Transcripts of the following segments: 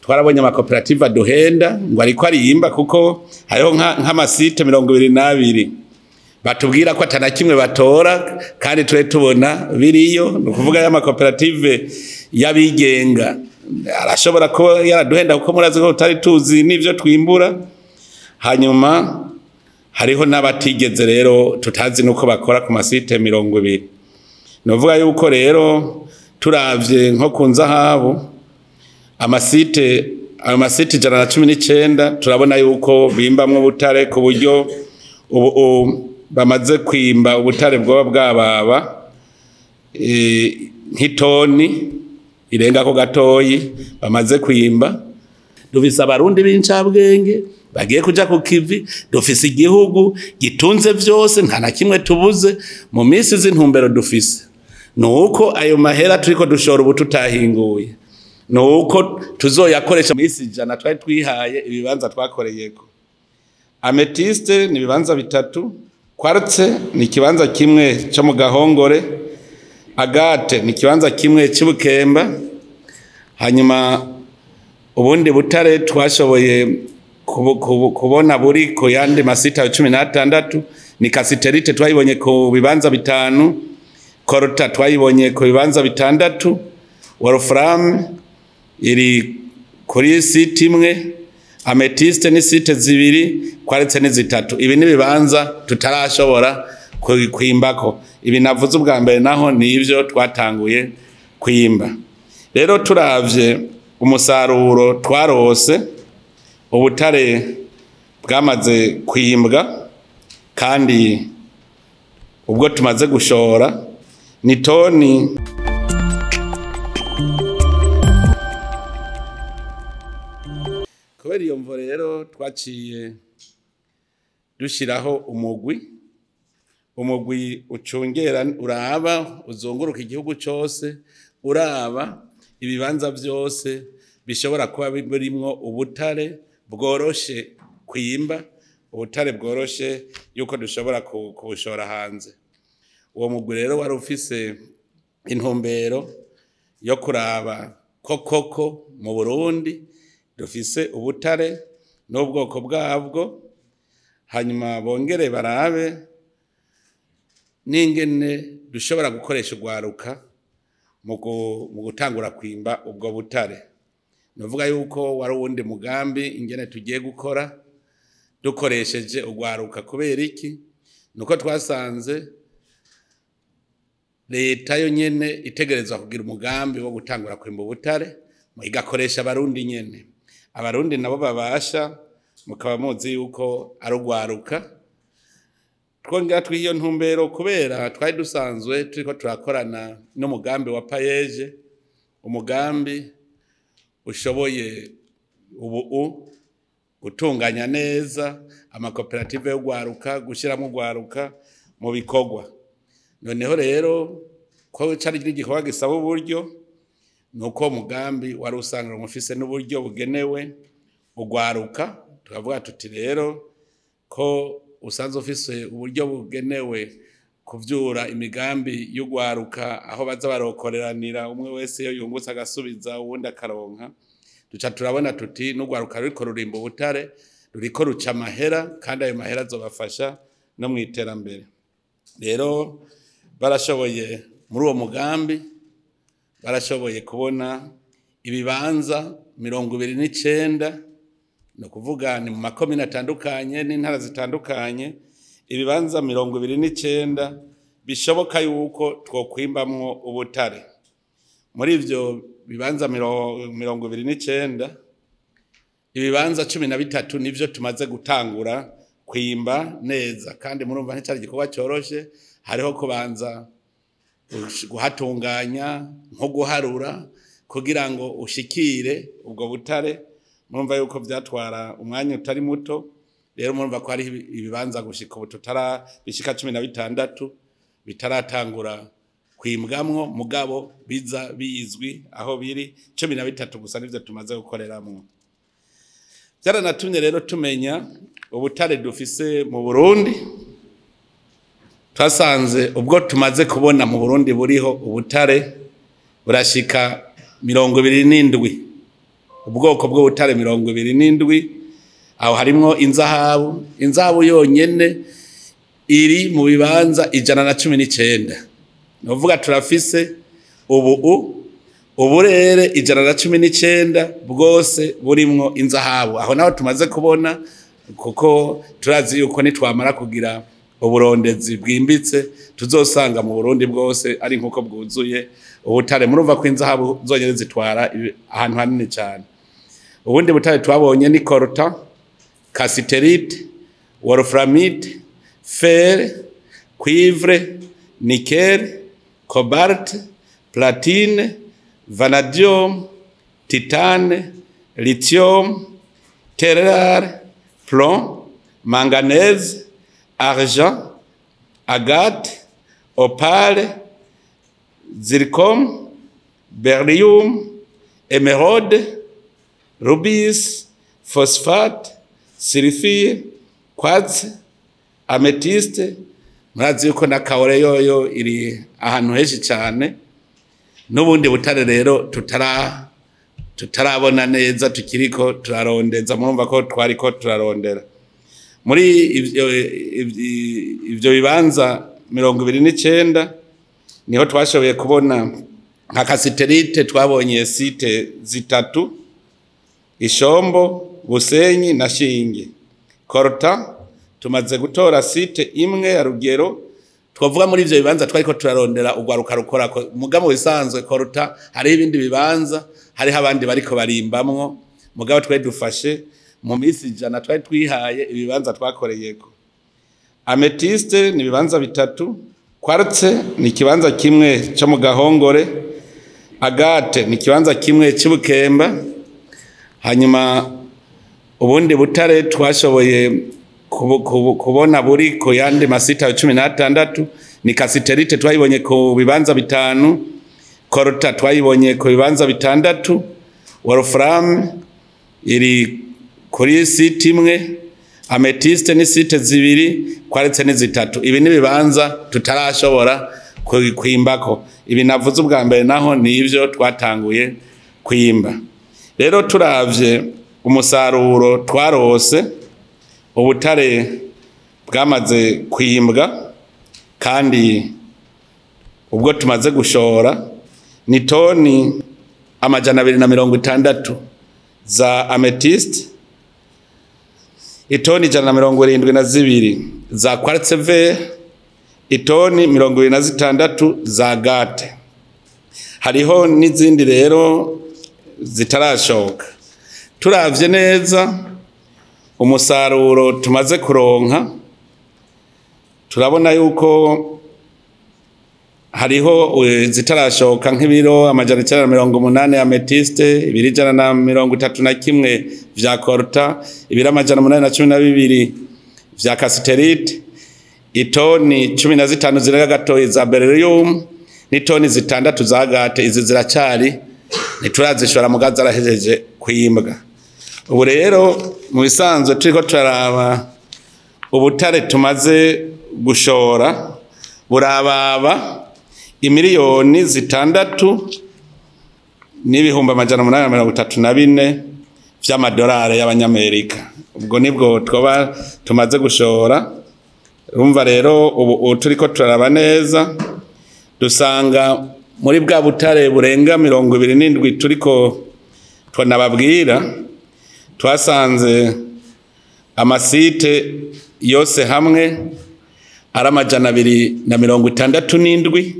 twarabonye amakoperative aduhenda ngo ariko ariyimba kuko hariho nk'amasite 22 batubwira ko atana kimwe batora kandi tubona biriyo no kuvuga ya makoperative yabigenga arashobora ko yaraduhenda kuko murazi ko tutari tuzi n'ivyo twimbura hanyuma hariho n'abatigeze rero tutazi nuko bakora ku masite 20 novuga yuko rero turavye nko kunza habo amasite 119 turabona yuko bimbamwe ubutare ku buryo bamaze kwimba ubutare bwoba bwababa nk'itoni irenga ko gatoyi bamaze kwimba dufise abarundi b'incabwenge bagiye kuja ku kivi dufise igihugu gitunze vyose nta na kimwe tubuze mu minsi z'intumbero dufise nuko ayo mahera turiko dushora ubu tutahinguye nuko tuzoyakoresha mu minsi 100 twari twihaye ibibanza twakoreyeko ametiste ni ibibanza 3 quartz ni kibanza kimwe cyo mu Gahongore agate ni kibanza kimwe cy'Ibukemba hanyuma ubundi butare twashoboye kubona buri ko yandi masita 16 ni kasiterite twayibonye ku bibanza 5 korota twayibonye ku bibanza 6 wolfram iri kuri site imwe ametiste ni site 2 kwaretse ni 3 ibi ni bibanza tutarashobora kwimbako ibi navuze ubwa mbere naho ni ivyo twatanguye kwimba rero turavye umusaruro twarose ubutare bwamaze kwimbwa kandi ubwo tumaze gushora ni toni kubera iyo mvo rero twaciye dushiraho umugwi ucungera uraba uzunguruka igihugu cyose uraba ibibanza byose bishobora kuba birimwo ubutare bworoshe kwimba ubutare bworoshe yuko dushobora kubushora hanze uwo mugwi rero wari ufise intumbero yo kuraba koko mu Burundi dufise ubutare n'ubwoko bwabwo hanyuma bongere barabe n'ingene dushobora gukoresha ugwaruka mu gutangura kwimba ubwo butare novuga yuko wari uwundi mugambi ingene tugiye gukora dukoresheje ugwaruka kubera iki nuko twasanze leta yo nyene itegerezwa kugira umugambi wo gutangura kwimba ubutare igakoresha abarundi nyene abarundi nabo babasha mukaba muzi yuko ari ugwaruka twongera twiyo ntumbero kubera twari dusanzwe turiko turakorana n'umugambi wa payeje umugambi ushoboye ubu gutunganya neza amakoperative yo gwaruka gushiramo ugwaruka mu bikorwa noneho rero ko cari igikorwa gisaba uburyo nuko umugambi wari usanga umufise n'uburyo bugenewe ugwaruka tukavuga tuti rero ko usanzwe ufise uburyo bugenewe kuvyura imigambi y'ugwaruka aho baza barokoreranira umwe wese yo yungutse agasubiza uwundi akaronka duca turabona tuti n'ugwaruka ruriko rurimba ubutare ruriko ruca amahera kandi ayo mahera azobafasha no mu iterambere rero barashoboye muri uwo mugambi barashoboye kubona ibibanza 29 no kuvuga ni mu makomine atandukanye n'intara zitandukanye ibibanza 29 bishoboka yuko twokwimbamwo ubutare muri ivyo bibanza 29 ibibanza 13 nivyo tumaze gutangura kwimba neza kandi murumva ntacari gikorwa cyoroshe hariho kubanza guhatunganya nko guharura kugira ngo ushikire ubwo butare murumva yuko byatwara umwanya utari muto rero murumva ko hari ibibanza gushika ubu bishika 16 bitaratangura kwimbwamwo mugabo biza bizwi aho biri 13 gusa nivyo tumaze gukoreramwo byaranatumye rero tumenya ubutare dufise mu Burundi twasanze ubwo tumaze kubona mu Burundi buriho ubutare burashika 27 ubwoko bw'ubutare 27 aho harimo inzahabu yonyene iri mu bibanza 119 novuga turafise uburere 119 bwose burimwo inzahabu aho naho tumaze kubona kuko turazi yuko nitwamara kugira uburondezi bwimbitse tuzosanga mu Burundi bwose ari nkuko bwuzuye ubutare murumva ko inzahabu zonyene zitwara ahantu hanini cyane ubundi butare twabonye ni coltan cassiterite wolframite fer cuivre nickel cobalt platine vanadium titane lithium terre plomb manganèse argent agate opale zircon beryllium émeraude rubis phosphate sulfure quartz amethyste murazi yuko na kaore yoyo iri ahantu heshi cyane n'ubundi butare rero tutarabona neza tukiriko turarondeza murumva ko twariko turarondera muri ivyo bibanza 29 niho twashoboye kubona nka cassiterite twabonye site zitatu Ishombo Busenyi na Shinge coltan tumaze gutora site imwe ya Rugero twavuga muri ivyo bibanza twariko turarondera ugwaruka rukora mugabo bisanzwe coltan hari ibindi bibanza hari abandi bariko barimbamwo mugabo twe dufashe mu misi jana twari twihaye ibibanza twakoreyeko amethyste ni bibanza bitatu quartz ni kibanza kimwe cyo mu Gahongore agate ni kibanza kimwe cy'Ibukemba hanyuma ubundi butare twashoboye kubona buri ko yandi masita 16 ni cassiterite twayibonye ku bibanza bitanu coltan twayibonye ku bibanza bitandatu wolfram iri kuri site imwe amethyste ni site zibiri quartz ni zitatu ibi ni bibanza tutarashobora kwimbako ibi navuze ubwa mbere naho ni ivyo twatanguye kwimba rero turavye umusaruro twarose ubutare bwamaze kwimbwa kandi ubwo tumaze gushora ni toni 260 za amethyste itoni 172 za quartz vert itoni 26 za agate hariho n'izindi rero zitarashoka turavye neza umusaruro tumaze kuronka turabona yuko hariho zitarashoka nk'ibiro 180 amethyste 231 vya coltan ibiro 812 vya cassiterite itoni 15 ziraga gatoyi za beryllium n'itoni zitandatu za agate izi ziracari niturazishora mugaza arahejeje kwimbwa ubu rero mu bisanzwe turiko turaraba ubutare tumaze gushora burababa imiliyoni 6 n'ibihumbi 834 vy'amadolari y'abanyamerika ubwo nibwo twoba tumaze gushora urumva rero ubu turiko turaraba neza dusanga muri bwa butare burenga 27 turiko twanababwira twasanze amasite yose hamwe ari 267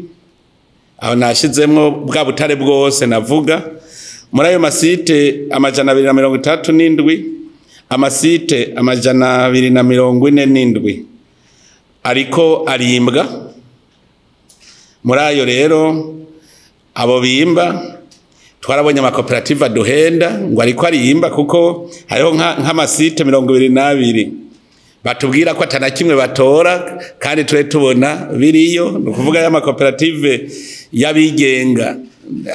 aho nashizemwo bwa butare bwose navuga muri ayo masite 237 amasite 247 ariko arimbwa muri ayo rero abo bimba twarabonye amakoperative aduhenda ngo ariko arimba kuko hariho nk'amasite 22 batubwira ko atanakimwe batora kandi ture tubona biriyo no kuvuga ya makoperative yabigenga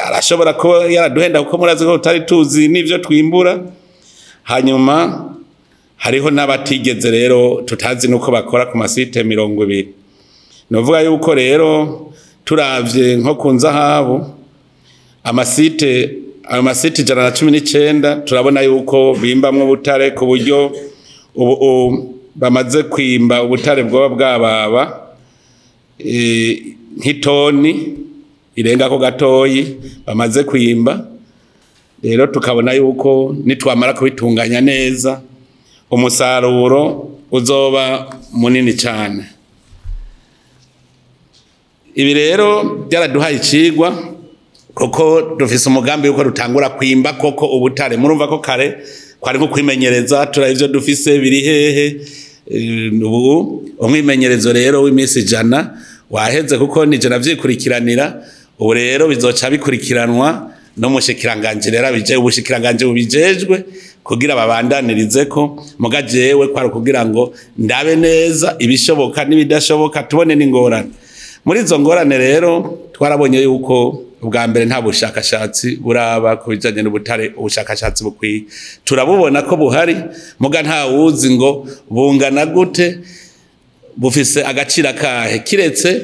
arashobora ko yaraduhenda kuko murazi ko tutari tuzi nivyo twimbura hanyuma hariho n'abatigeze rero tutazi nuko bakora ku masite 20 novuga yuko rero turavye nko kunza habo amasite ayo masiti 119 turabona yuko bimbamwe ubutare ku buryo ubu bamaze kwimba ubutare bwoba bwababa nk'itoni irenga ko gatoyi bamaze kwimba. Rero tukabona yuko nitwamara kubitunganya neza umusaruro uzoba munini cyane. Ibi rero byaraduhaye icigwa koko dufise umugambi yuko rutangura kwimba koko ubutare. Murumva ko kare kwari nko kwimenyereza turavyo dufise biri hehe. Ubu umwimenyerezo rero w'imisi 100 waheze kuko nije navyikurikiranira. Ubu rero bizoca bikurikiranwa no mushikiranganje rero bije ubushikiranganje bubijejwe kugira babandanirize ko mugajewe kwari kugira ngo ndabe neza ibishoboka n'ibidashoboka tubone n'ingorane. Muri izo ngorane rero twarabonye yuko ubwa mbere nta bushakashatsi buraba kubijanye n'ubutare. Ubushakashatsi bukwiye turabubona ko buhari muga nta wuzi ngo bungana gute bufise agaciro kahe kiretse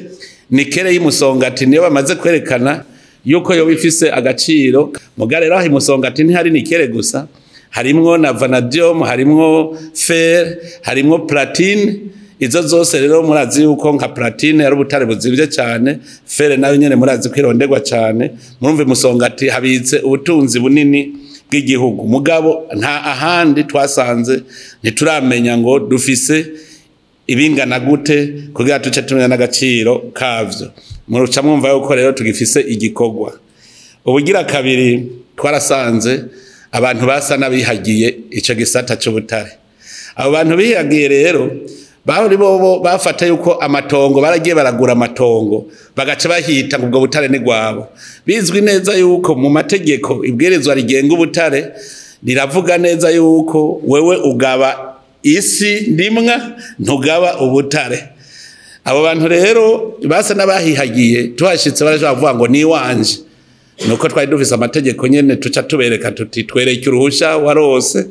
nikere y'Imusongati niyo bamaze kwerekana yuko yo bifise agaciro. Muga rero aho Imusongati ntihari nikere gusa, harimwo na vanadium, harimwo fer, harimwo platine. Izo zose rero murazi yuko nka platine yari ubutare buzivye cyane, fer nayo nyene murazi kwironderwa cyane. Murumve Imusongati habitse ubutunzi bunini bw'igihugu. Mugabo nta ahandi twasanze ntituramenya ngo dufise ibingana gute kugira tuce tumenya n'agaciro kavyo. Muruca mwumva yuko rero tugifise igikorwa. Ubugira kabiri twarasanze abantu basa nabihagiye ico gisata cy'ubutare. Abo bantu bihagiye rero bahori bobo bafata yuko amatongo baragiye baragura amatongo bagaca bahita ubwo butare ni gwabo. Bizwi neza yuko mu mategeko ibwirizwa rigenga ubutare riravuga neza yuko wewe ugaba isi ndimwa ntugaba ubutare. Abo bantu rero basa nabahihagiye tuhashitse baraje bavuga ngo ni wanje. Nuko twari dufise amategeko nyene tuca tubereka tuti twereke uruhusha warose.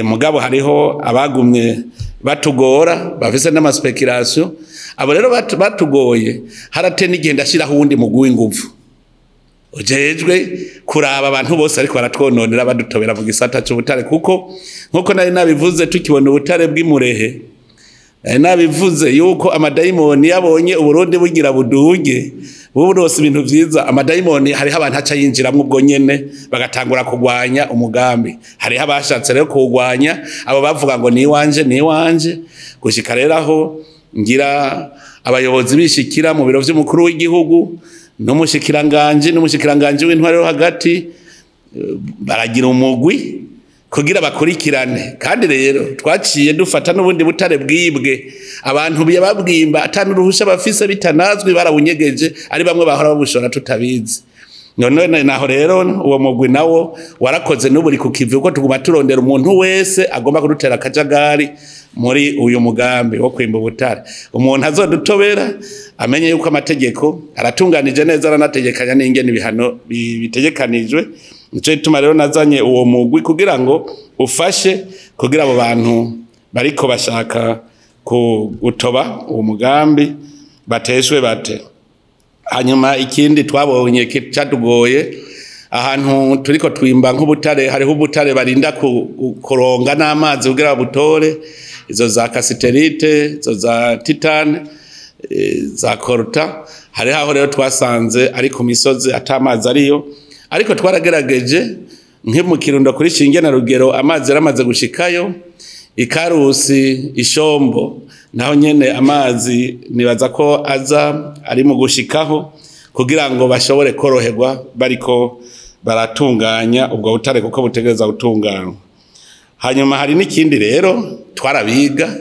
Mugabo hariho abagumye batugora bafise n'ama speculation. Abo rero batugoye harate n'igenda ashiraho uwundi mugwi w'inguvu ujejwe kuraba abantu bose ariko baratwononera badutobera mu gisata cy'ubutare. Kuko nkuko nari nabivuze tukibona ubutare bw'imurehe, nabivuze yuko amadayimoni yabonye Uburundi bugira buduge burose ibintu vyiza. Amadayimoni hariho abantu aca yinjiramwe ubwo nyene bagatangura kugwanya umugambi. Hariho abashatse rero kugwanya abo bavuga ngo ni wanje gushika rero aho ngira abayobozi bishikira mu biro vy'umukuru w'igihugu n'umushikiranganje w'intwaro hagati baragira umugwi kugira bakurikirane. Kandi rero twaciye dufata n'ubundi butare bwibwe abantu babwimba atanuruhusha bafise bitanazwi barabunyegeje ari bamwe bahora babushora tutabizi. None naho rero uwo mugwi nawo warakoze n'uburi kukivi uko tuguma turondera umuntu wese agomba kudutera akajagari muri uyu mugambi wo kwimba ubutare. Umuntu azodutobera amenye yuko amategeko aratunganije neza aranategekanya n'ingene ibihano bitegekanijwe. Nico ituma rero nazanye uwo mugwi kugira ngo ufashe kugira abo bantu bariko bashaka gutoba uwo mugambi bateshwe bate. Hanyuma ikindi twabonye cyadugoye ahantu turiko twimba nk'ubutare hariho ubutare barinda kuronga n'amazi kugira butore. Izo za kasiterite, izo za titane, za korta. Hariho rero twasanze ari ku misozi atamazi ariyo, ariko twaragerageje mu Kirundo kuri Shinge na Rugero amazi yaramaze gushikayo. Ikarusi, Ishombo naho nyene amazi nibaza ko aza ari mu gushikaho kugira ngo bashobore koroherwa bariko baratunganya ubwo butare kuko butegereza gutunganywa. Hanyuma hari n'ikindi rero twarabiga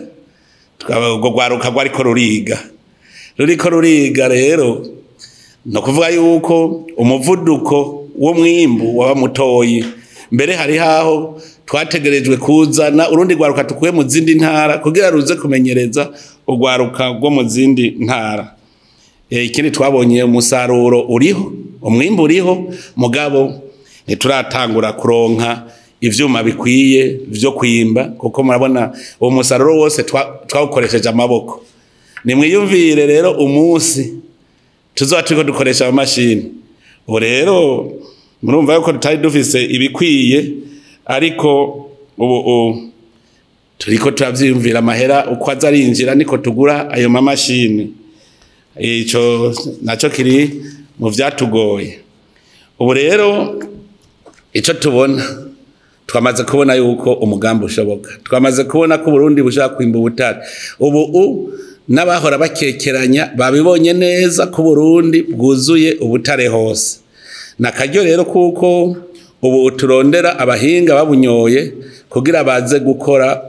ubwo gwaruka gwariko ruriko ruriga rero no kuvuga yuko umuvuduko wo mwimbu waba mutoyi. Mbere hari haho twategerejwe kuzana urundi gwaruka tukuye mu zindi ntara kugira ruze kumenyereza ugwaruka rwo mu zindi ntara. Ikindi twabonye umusaruro uriho, umwimbu uriho, mugabo ntituratangura kuronka ivyuma bikwiye vyo kwimba kuko murabona uwo musaruro wose twawukoresheje amaboko. Nimwiyumvire rero umunsi tuzoba turiko dukoresha amamashini. Ubu rero murumva yuko tutari dufise ibikwiye ariko ubu turiko turavyiyumvira amahera uko azarinjira niko tugura ayo mamashini ico naco kiri mu vyatugoye ubu rero ico tubona twamaze kubona yuko umugambi ushoboka twamaze kubona ko Burundi bushaka kwimba ubutare ubu n'abahora bakekeranya babibonye neza ko Burundi bwuzuye ubutare hose nakaryo rero kuko ubu turondera abahinga babunyoye kugira baze gukora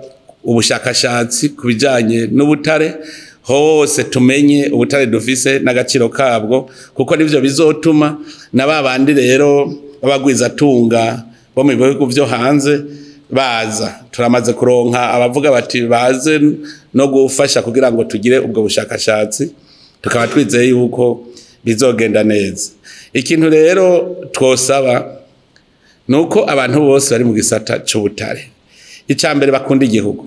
ubushakashatsi kubijanye n'ubutare hose tumenye ubutare dufise n'agaciro kabwo kuko nivyo bizotuma nababandi rero babagwiza tunga bo mu bihugu byo hanze baza turamaze kuronka abavuga bati baze no gufasha kugira ngo tugire ubwo bushakashatsi tukaba twizeye yuko bizogenda neza ikintu rero twosaba nuko abantu bose bari mu gisata c'ubutare icambere bakunda igihugu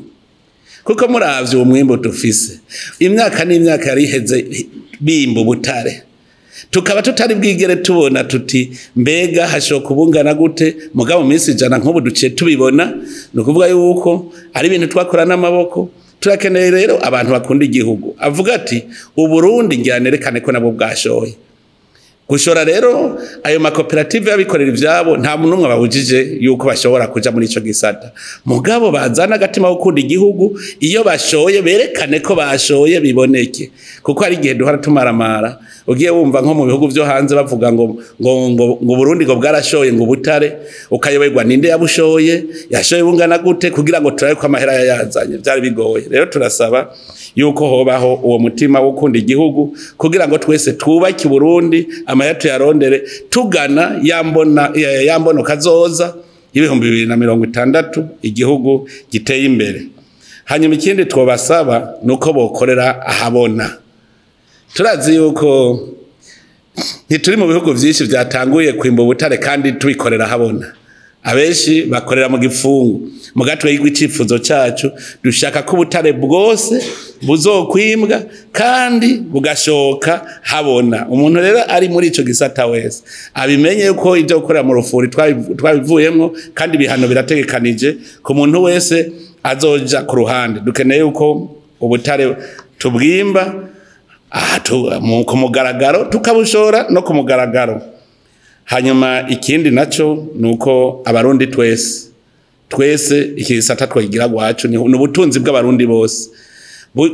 kuko muravye umwimbo dufise imyaka n'imyaka yari iheze bimba ubutare tukaba tutari bwigere tubona tuti mbega hashoka kubungana gute mugabo minsi jana nk'ubu duciye tubibona no kuvuga yuko ari ibintu twakora n'amaboko turakeneye rero abantu bakunda igihugu avuga ati uburundi ngiyanerekane ko nabo bwashoye gushora rero ayo makoperative yabikorera ivyabo nta munumwe babujije yuko bashobora kuja muri ico gisata mugabo bazana agatima gukunda igihugu iyo bashoye berekane ko bashoye biboneke kuko ari gihe duhora tumaramara ugiye wumva nko mu bihugu byo hanze bavuga ngo Burundi ngo bwarashoye ngo butare ukayoberwa ninde yabushoye yashoye bungana gute kugira ngo turabe ko amahera yazanye byari bigoye rero turasaba yuko hobaho uwo mutima wo gukunda igihugu kugira ngo twese twubake Burundi amahera tuyarondere tugana yambono kazoza y'ibihumbi 2060 igihugu giteye imbere hanyuma ikindi twobasaba nuko bokorera ahabona turazi yuko ntituri mu bihugu byinshi byatanguye kwimba ubutare kandi tubikorera habona abenshi bakorera mu gifungu mu gatwe y'igicifuzo cyacu dushaka ko ubutare bwose buzokwimbwa kandi bugashoka habona umuntu rero ari muri ico gisata wese abimenye yuko ibyo gukorera mu rufuri twabivuyemo kandi bihano birategekanije ku muntu wese azoja ku ruhande dukeneye yuko ubutare tubwimba ku mugaragaro tukabushora no ku mugaragaro hanyuma ikindi naco nuko abarundi twese igisata twagira gwacu ni ubutunzi bw'abarundi bose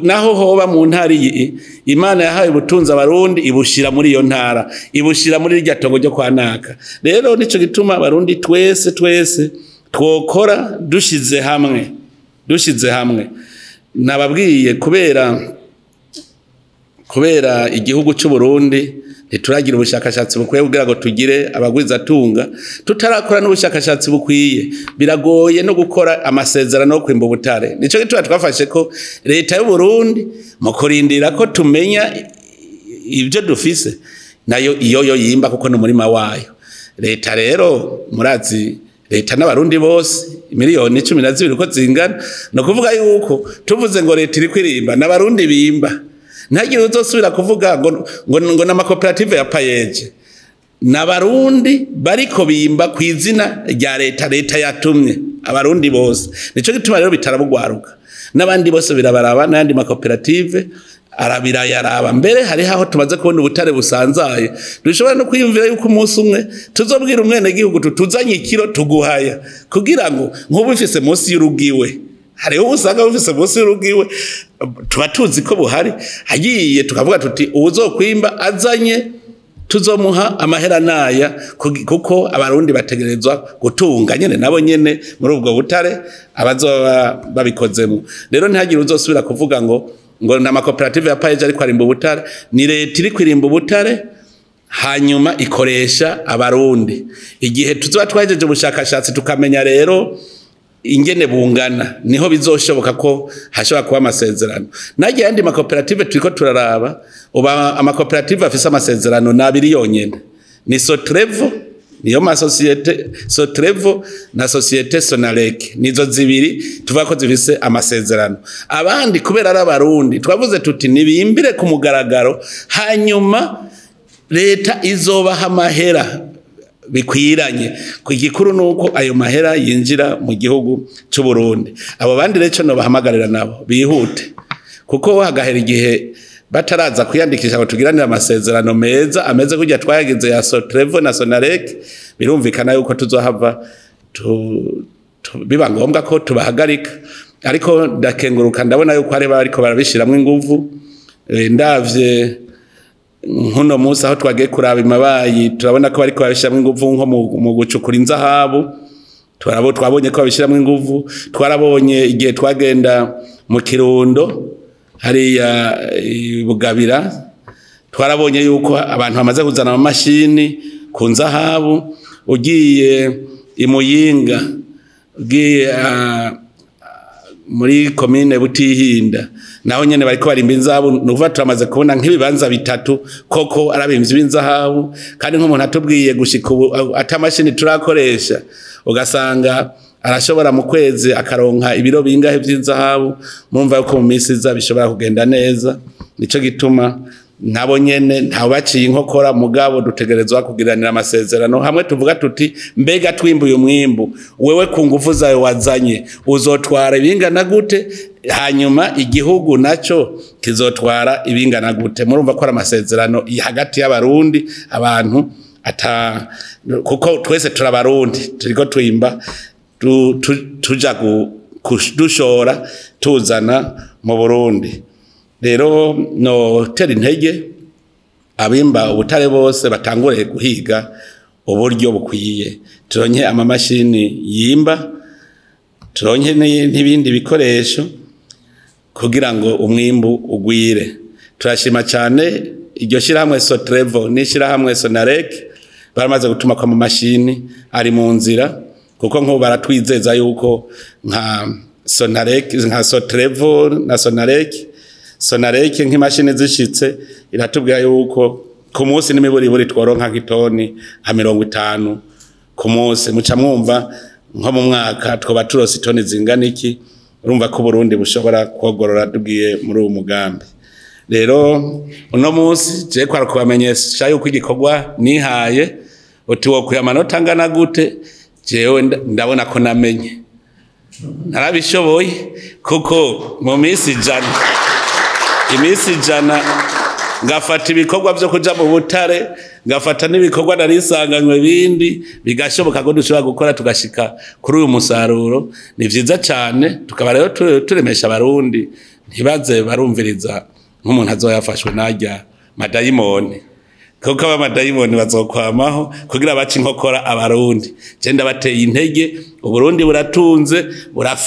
naho hoba mu ntari Imana yahaye ubutunzi abarundi ibushira muri iyo ntara ibushira muri rya tongo ryo kwanaka rero nico gituma abarundi twese twokora dushize hamwe nababwiye kubera igihugu cy'u Burundi ntituragira ubushakashatsi bukwiye kugira ngo tugire abagwiza tunga tutarakora n'ubushakashatsi bukwiye biragoye no gukora amasezerano yo kwimba ubutare nico gituma twafashe ko leta y'u Burundi mu kurindira ko tumenya ibyo dufise nayo iyo yimba kuko no murima wayo leta rero murazi leta n'abarundi bose miliyoni 12 uko zingana no kuvuga yuko tuvuze ngo leta iri kwirimba n'abarundi bimba ntagire uzosubira kuvuga ngo n'amakoperative ya payeje n'abarundi bariko bimba kwizina rya leta yatumye abarundi bose nico gituma rero bitarabugwaruka n'abandi bose birabaraba n'andi makoperative arabirayaraba mbere hari haho tumaze kubona ubutare busanzaye dushobora no kwiyumvira yuko umunsi umwe tuzobwira umwene gihugu tutuzanye ikiro tuguhaya kugira ngo nk'ubufise munsi y'urugiwe hariho usanga bufise munsi y'urugiwe tuba tuzi ko buhari hagiye tukavuga tuti uzokwimba azanye tuzomuha amahera naya kuko abarundi bategerezwa gutunga nyene nabo nyene muri ubwo butare abazoba babikozemo rero ntihagire uzosubira kuvuga ngo n'amakoperative ya payeje ariko arimba ubutare ni leta iri kwirimba ubutare hanyuma ikoresha abarundi igihe tuzoba twajeje ubushakashatsi tukamenya rero ingene bungana niho bizoshoboka ko hashobora kuba amasezerano nagiye yandi makoperative turiko turaraba uba amakoperative afise amasezerano nabiri yonyene ni Sotrevo niyo masosiyete Sotrevo na societe Sonarek nizo zibiri tuvuga ko zifise amasezerano abandi kubera ari abarundi twavuze tuti nibimbire ku mugaragaro hanyuma leta izobaha amahera bikwiranye ku gikuru nuko ayo mahera yinjira mu gihugu cy'u Burundi abo bandi rero no bahamagarira nabo bihute kuko hagahera igihe bataraza kwiyandikisha ngo tugiranire amasezerano meza ameze kujya twayagize ya Sotrevo na Sonarek birumvikana yuko tuzohava biba ngombwa ko tubahagarika ariko ndakenguruka ndabona yuko ari bariko barabishiramwe inguvu ndavye nkuno musi aho twagiye kuraba imabayi turabona ko bariko babishiramwe inguvu nko mu gucukura inzahabu twabonye ko babishiramwe inguvu twarabonye igihe twagenda mu Kirundo hariya Bugabira twarabonye yuko abantu bamaze kuzana amamashini ku nzahabu ugiye imuyinga ugiye muri komine Butihinda naho nyene bariko barimba inzahabu nuvuga turamaze kubona nk'ibibanza bitatu koko arabimvye b'inzahabu kandi nk'umuntu atubwiye gushika atamashini turakoresha ugasanga arashobora mu kwezi akaronka ibiro bingahe by'inzahabu mumva yuko mu minsi iza bishobora kugenda neza nico gituma nabo nyene ntawe baciye inkokora mugabo dutegerezwa kugiranira amasezerano hamwe tuvuga tuti mbega twimbuye umwimbu wewe ku ngufu zawe wazanye uzotwara ibingana gute hanyuma igihugu naco kizotwara ibingana gute murumva ko ari amasezerano hagati y'abarundi abantu kuko twese turabarundi turiko twimba tuja dushora tuzana mu Burundi rero no tera intege abimba ubutare bose batangure guhiga uburyo bukwiye turonke amamashini yimba turonke n'ibindi bikoresho kugira ngo umwimbu ugwire turashima cyane iryo shirahamwe Sotrevo n'ishirahamwe Sonarek baramaze gutuma kwa amamashini ari mu nzira kuko nko baratwizeza yuko nka Sonarek nka Sotrevo na Sonarek nk'imashini zishitse iratubwira yuko ku munsi n'imiburi tworonka nk'itoni nka 50 ku munsi muca mwumva nko mu mwaka twoba turose itoni zingana iki urumva ko Burundi bushobora kogorora dugiye muri uwo mugambi rero uno munsi je kwara kubamenyesha yuko igikorwa nihaye uti wo kuyamanota ngana gute jewe ndabona ko namenye narabishoboye kuko mu minsi ijana ngafata ibikorwa byo kuja mu butare ngafata n'ibikorwa narisanganywe bindi bigashoboka ko dushobora gukora tugashika kuri uyu musaruro ni vyiza cyane tukaba rero turemesha abarundi ntibaze barumviriza nk'umuntu azoyafashwe najya madayimoni kuko abamadayimoni bazokwamaho kugira baci inkokora abarundi je ndabateye intege uburundi buratunze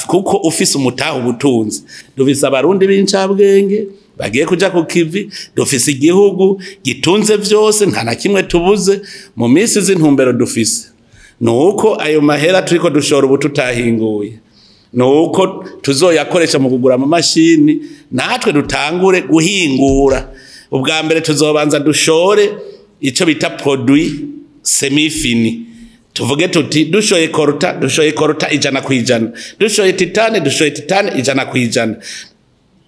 kuko ufise umutaha ubutunze dufise abarundi b'incabwenge bagiye kuja ku kivi dufise igihugu gitunze vyose nta na kimwe tubuze mu minsi z'intumbero dufise nuko ayo mahera turiko dushora ubututahinguye nuko tuzoyakoresha mu kugura amamashini natwe dutangure guhingura ubwa mbere tuzobanza dushore ico bita produit semi fini tuvuge tuti dushoye korota 100%, dushoye titane 100%,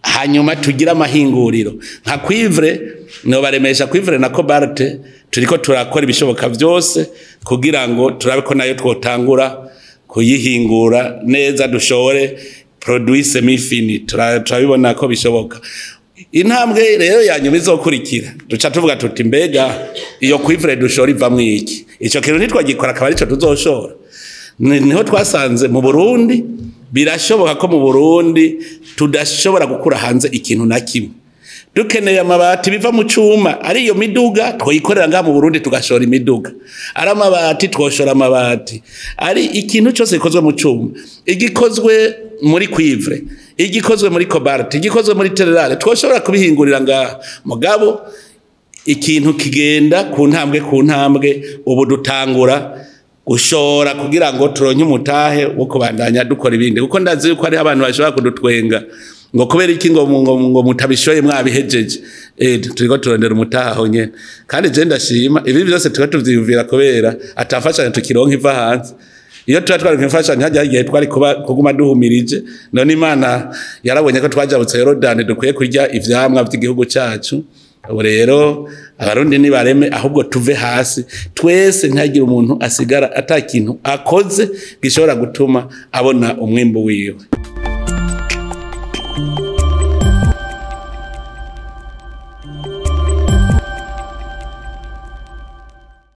hanyuma tugira amahinguriro nka Cuivre no baremesha Cuivre na Cobalt turiko turakora ibishoboka byose kugira ngo turabe ko nayo twotangura kuyihingura neza dushore produit semi fini turabibona ko bishoboka intambwe rero yanyuma izokurikira duca tuvuga tuti mbega iyo Cuivre dushora ivamwe iki ico kintu nitwagikora akaba arico tuzoshora niho twasanze mu Burundi birashoboka ko mu Burundi tudashobora gukura hanze ikintu na kimwe dukeneye amabati biva mu cuma ari iyo miduga twoyikorera nga mu Burundi tugashora imiduga ari amabati twoshora amabati ari ikintu cyose gikozwe mu cuma igikozwe muri Cuivre igikozwe muri Cobalt igikozwe muri Tererale twoshobora kubihingurira nga mugabo ikintu kigenda ku ntambwe ubu dutangura gushora kugira ngo turonye umutahe wo kubandanya dukora ibindi kuko ndazi yuko ari abantu bashobora kudutwenga ngo kubera iki ngo mutabishoye mwabihejeje turiko turondera umutaha aho nyene kandi je ndashima ibi byose turiko tuvyiyumvira kubera atafashanya tukironka iva hanze iyo twaronka imfashanyo hajya igihe twari kuguma duhumirije none Imana yarabonye ko twajabutse Yorodani dukwiye kurya ivyamwa by'igihugu cyacu ubu rero abarundi nibareme ahubwo tuve hasi twese ntihagire umuntu asigara ata kintu akoze gishobora gutuma abona umwimbu wiwe.